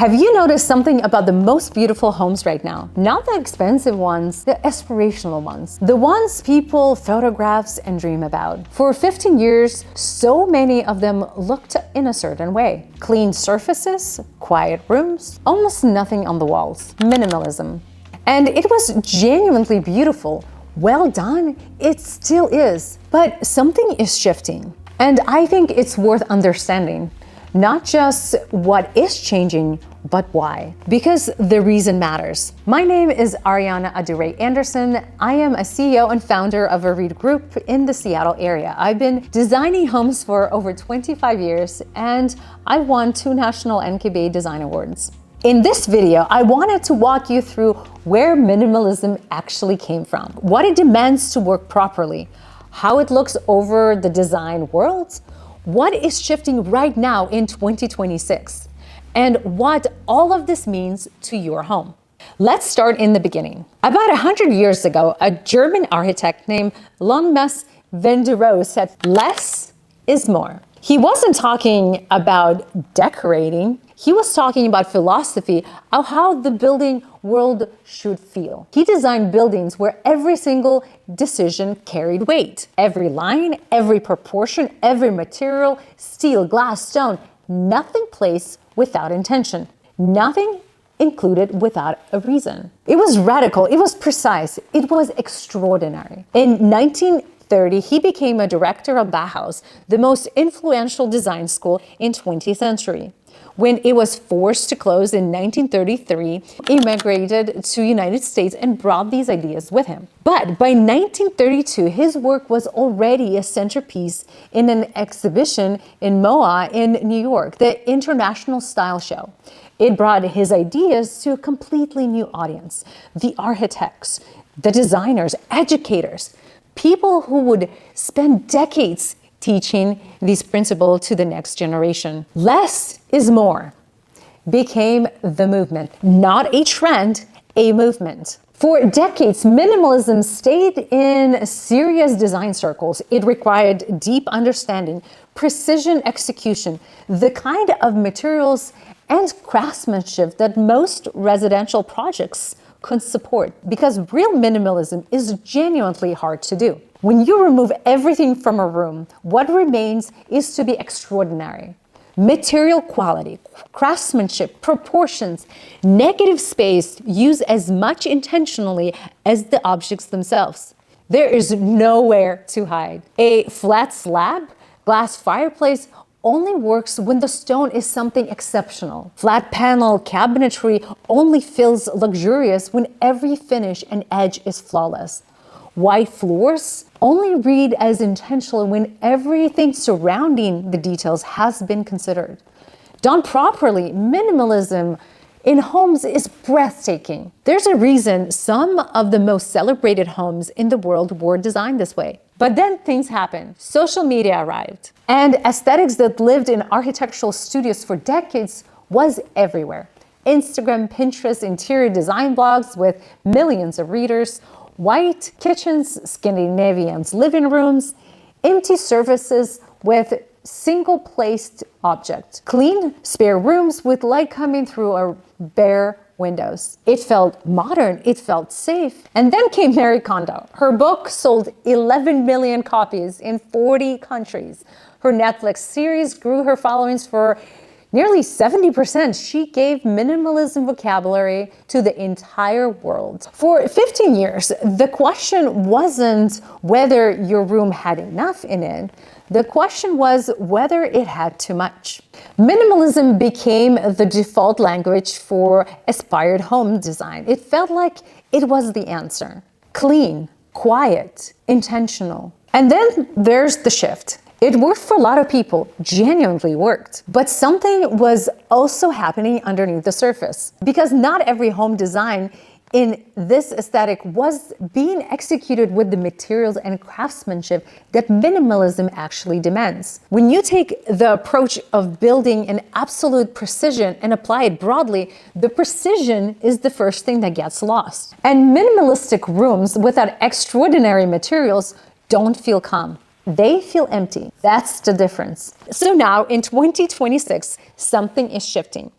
Have you noticed something about the most beautiful homes right now? Not the expensive ones, the aspirational ones. The ones people photograph and dream about. For 15 years, so many of them looked in a certain way. Clean surfaces, quiet rooms, almost nothing on the walls. Minimalism. And it was genuinely beautiful. Well done, it still is. But something is shifting. And I think it's worth understanding. Not just what is changing, but why. Because the reason matters. My name is Ariana Anderson. I am a CEO and founder of a REIT group in the Seattle area. I've been designing homes for over 25 years, and I won 2 national NKBA Design Awards. In this video, I wanted to walk you through where minimalism actually came from, what it demands to work properly, how it looks over the design world, what is shifting right now in 2026, and what all of this means to your home. Let's start in the beginning. About 100 years ago, a German architect named Mies said, "Less is more." He wasn't talking about decorating. He was talking about philosophy of how the building world should feel. He designed buildings where every single decision carried weight. Every line, every proportion, every material, steel, glass, stone, nothing placed without intention. Nothing included without a reason. It was radical, it was precise, it was extraordinary. In 1930, he became a director of Bauhaus, the most influential design school in 20th century. When it was forced to close in 1933, he immigrated to the United States and brought these ideas with him. But by 1932, his work was already a centerpiece in an exhibition in MoA in New York, the International Style Show. It brought his ideas to a completely new audience: the architects, the designers, educators, people who would spend decades teaching these principles to the next generation. Less is more became the movement, not a trend, a movement. For decades, minimalism stayed in serious design circles. It required deep understanding, precision execution, the kind of materials and craftsmanship that most residential projects could support, because real minimalism is genuinely hard to do. When you remove everything from a room, what remains is to be extraordinary. Material quality, craftsmanship, proportions, negative space used as much intentionally as the objects themselves. There is nowhere to hide. A flat slab, glass fireplace only works when the stone is something exceptional. Flat panel cabinetry only feels luxurious when every finish and edge is flawless. White floors only read as intentional when everything surrounding the details has been considered. Done properly, minimalism in homes is breathtaking. There's a reason some of the most celebrated homes in the world were designed this way. But then things happened. Social media arrived, and aesthetics that lived in architectural studios for decades was everywhere. Instagram, Pinterest, interior design blogs with millions of readers, white kitchens, Scandinavian living rooms, empty surfaces with single-placed objects, clean spare rooms with light coming through a bare windows. It felt modern, it felt safe. And then came Marie Kondo. Her book sold 11 million copies in 40 countries. Her Netflix series grew her followings for nearly 70%. She gave minimalism vocabulary to the entire world. For 15 years, the question wasn't whether your room had enough in it. The question was whether it had too much. Minimalism became the default language for aspired home design. It felt like it was the answer. Clean, quiet, intentional. And then there's the shift. It worked for a lot of people, genuinely worked. But something was also happening underneath the surface, because not every home design in this aesthetic was being executed with the materials and craftsmanship that minimalism actually demands. When you take the approach of building an absolute precision and apply it broadly, the precision is the first thing that gets lost. And minimalistic rooms without extraordinary materials don't feel calm. They feel empty. That's the difference. So now in 2026, something is shifting.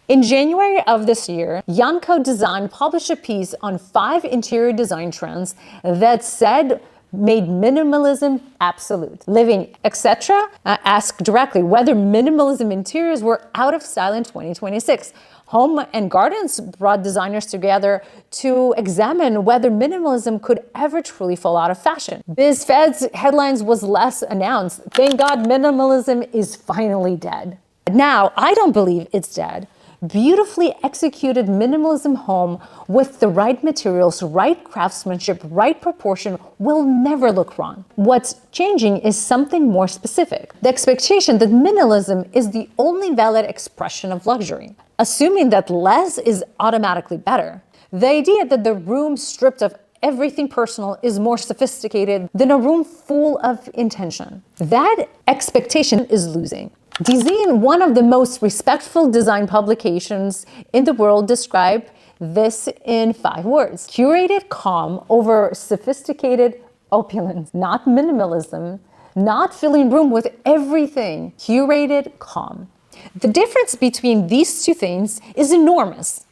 In January of this year, Yanko Design published a piece on 5 interior design trends that said made minimalism absolute. Living, etc. Asked directly whether minimalism interiors were out of style in 2026. Home and Gardens brought designers together to examine whether minimalism could ever truly fall out of fashion. BizFed's headlines was less announced. Thank God minimalism is finally dead. Now, I don't believe it's dead. Beautifully executed minimalism home with the right materials, right craftsmanship, right proportion will never look wrong. What's changing is something more specific. The expectation that minimalism is the only valid expression of luxury, assuming that less is automatically better. The idea that the room stripped of everything personal is more sophisticated than a room full of intention. That expectation is losing. Design, one of the most respectful design publications in the world, described this in 5 words. Curated calm over sophisticated opulence, not minimalism, not filling room with everything. Curated calm. The difference between these two things is enormous.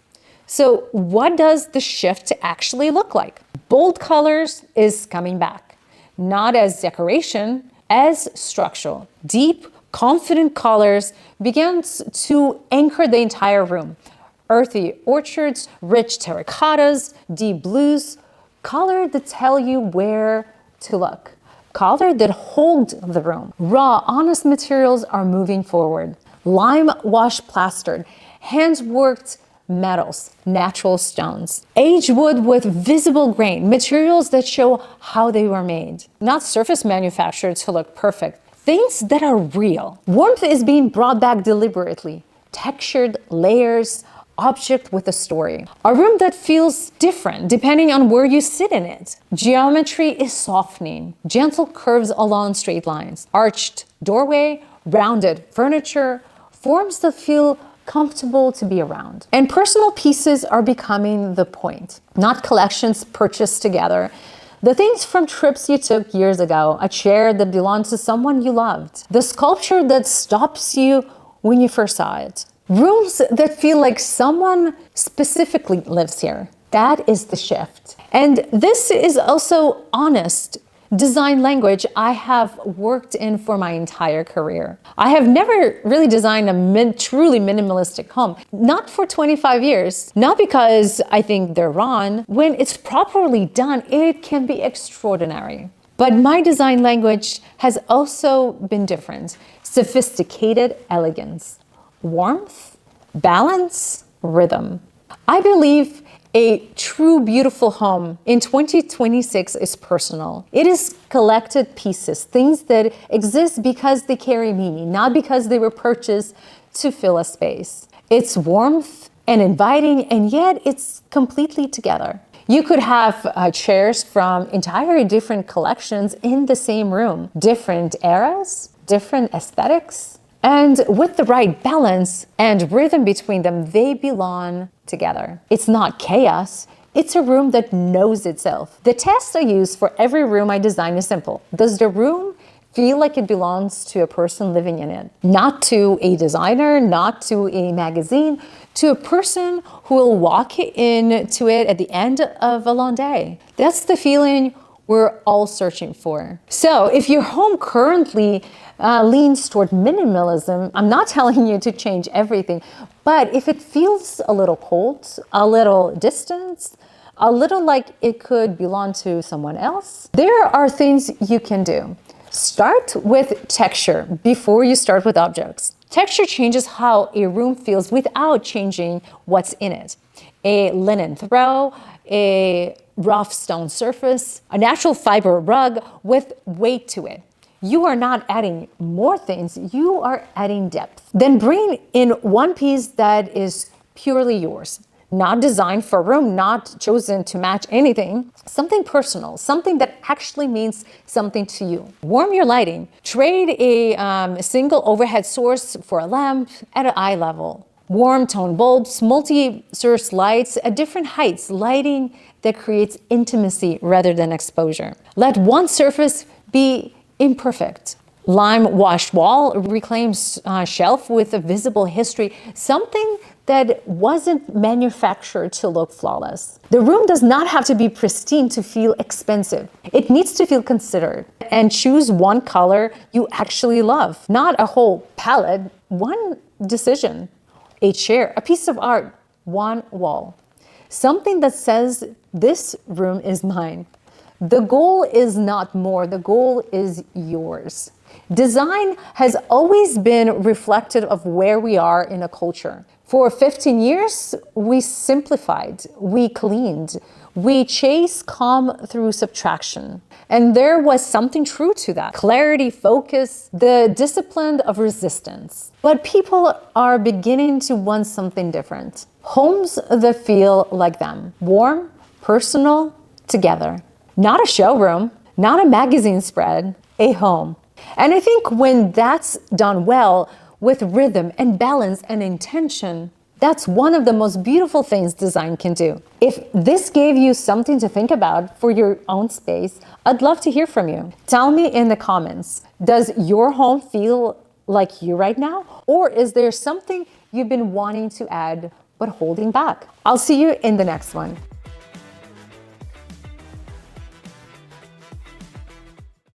So what does the shift actually look like? Bold colors is coming back, not as decoration, as structural. Deep, confident colors begins to anchor the entire room. Earthy orchards, rich terracottas, deep blues, color that tell you where to look. Color that hold the room. Raw, honest materials are moving forward. Lime wash plastered, hand-worked metals, natural stones. Aged wood with visible grain, materials that show how they were made. Not surface manufactured to look perfect. Things that are real. Warmth is being brought back deliberately. Textured layers, object with a story. A room that feels different depending on where you sit in it. Geometry is softening. Gentle curves along straight lines. Arched doorway, rounded furniture, forms that feel comfortable to be around. And personal pieces are becoming the point, not collections purchased together. The things from trips you took years ago, a chair that belonged to someone you loved, the sculpture that stops you when you first saw it. Rooms that feel like someone specifically lives here. That is the shift. And this is also honest design language I have worked in for my entire career. I have never really designed a truly minimalistic home, not for 25 years, not because I think they're wrong. When it's properly done, it can be extraordinary. But my design language has also been different. Sophisticated elegance, warmth, balance, rhythm. I believe a true beautiful home in 2026 is personal. It is collected pieces, things that exist because they carry meaning, not because they were purchased to fill a space. It's warmth and inviting, and yet it's completely together. You could have chairs from entirely different collections in the same room, different eras, different aesthetics, and with the right balance and rhythm between them, they belong together. It's not chaos. It's a room that knows itself. The test I use for every room I design is simple. Does the room feel like it belongs to a person living in it? Not to a designer, not to a magazine, to a person who will walk into it at the end of a long day. That's the feeling we're all searching for. So if your home currently leans toward minimalism, I'm not telling you to change everything, but if it feels a little cold, a little distant, a little like it could belong to someone else, there are things you can do. Start with texture before you start with objects. Texture changes how a room feels without changing what's in it. A linen throw, a rough stone surface, a natural fiber rug with weight to it. You are not adding more things, you are adding depth. Then bring in one piece that is purely yours, not designed for a room, not chosen to match anything, something personal, something that actually means something to you. Warm your lighting. Trade a single overhead source for a lamp at an eye level. Warm tone bulbs, multi-source lights at different heights, lighting that creates intimacy rather than exposure. Let one surface be imperfect. Lime washed wall reclaims shelf with a visible history, something that wasn't manufactured to look flawless. The room does not have to be pristine to feel expensive. It needs to feel considered. And choose one color you actually love, not a whole palette, one decision. A chair, a piece of art, one wall. Something that says, this room is mine. The goal is not more, the goal is yours. Design has always been reflective of where we are in a culture. For 15 years, we simplified, we cleaned, we chased calm through subtraction. And there was something true to that. Clarity, focus, the discipline of resistance. But people are beginning to want something different. Homes that feel like them. Warm, personal, together. Not a showroom, not a magazine spread, a home. And I think when that's done well, with rhythm and balance and intention, that's one of the most beautiful things design can do. If this gave you something to think about for your own space, I'd love to hear from you. Tell me in the comments, does your home feel like you right now? Or is there something you've been wanting to add but holding back? I'll see you in the next one.